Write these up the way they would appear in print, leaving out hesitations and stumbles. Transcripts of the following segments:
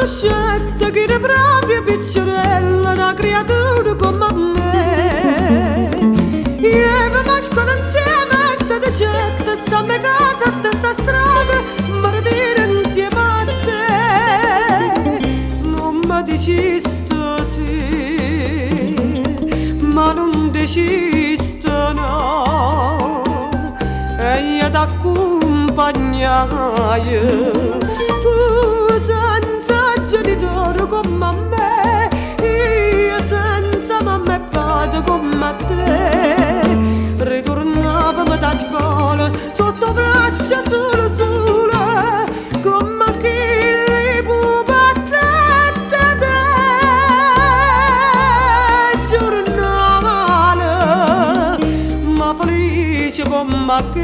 conoscente che era proprio piccerella, una creatura come me. Io mi mascolo insieme e te dicette, stammi a casa, stessa strada, ma dire insieme a te. Non mi dici sto sì, ma non dici sto no, e io t'accompagnai. Tu senza genitore come me, io senza mamma e padre come te. Ritornavamo da scuola sotto braccia solo sole, come chi li pupazzette te. Giornale, ma felice come che,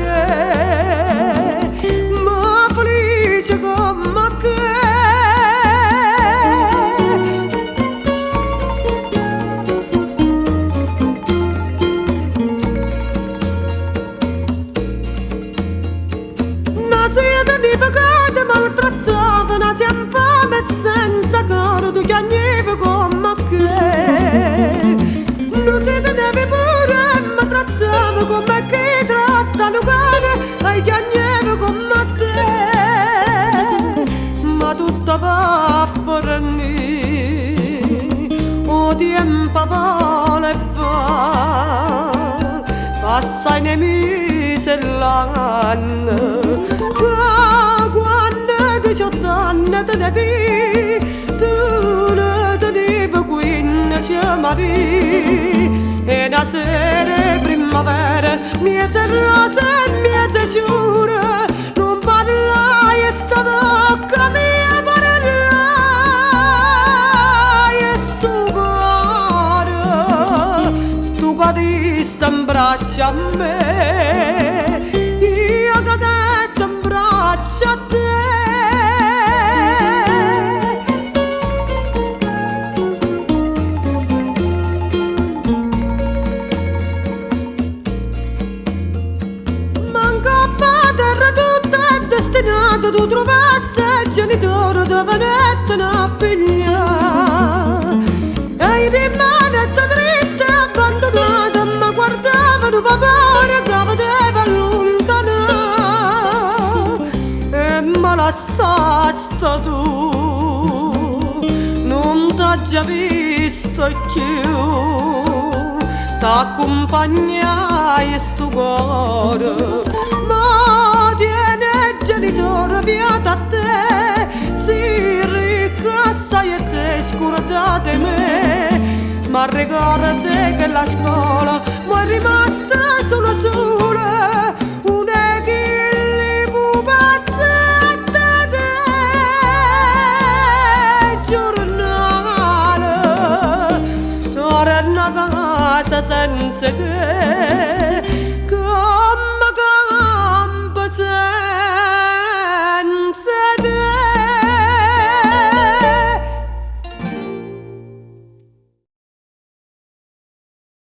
ma felice come che. Che maltrattava, nati a fame e senza caro, tu chiagnevi come che. Non si tenevi pure, ma trattava come chi tratta un cane, e chiagnevi come te. Ma tutta va a fornire, o tempo vuole e va, passa i nemici e l'anno. 18 anni tenevi, tu ne tenevi 15 marì. E da sera primavera, miezza rosa e miezza giura, non parlai e sta bocca mia parlai. E sto cuore, tu cadiste in braccio a me, io cadetto in braccio a te. Tu trovasti il genitore dove ne una figlia, e di manetta triste abbandonata, ma guardava tu papà che vedeva allontanare. E me lasciasti tu, non t'ho già visto più, t'accompagnai sto cuore, ma tiene genitore via da te, si ricassa e te scordate me, ma ricorda che la scuola ma è rimasta sola sola, una che li pupazzette te. Giornale, torna a casa senza te.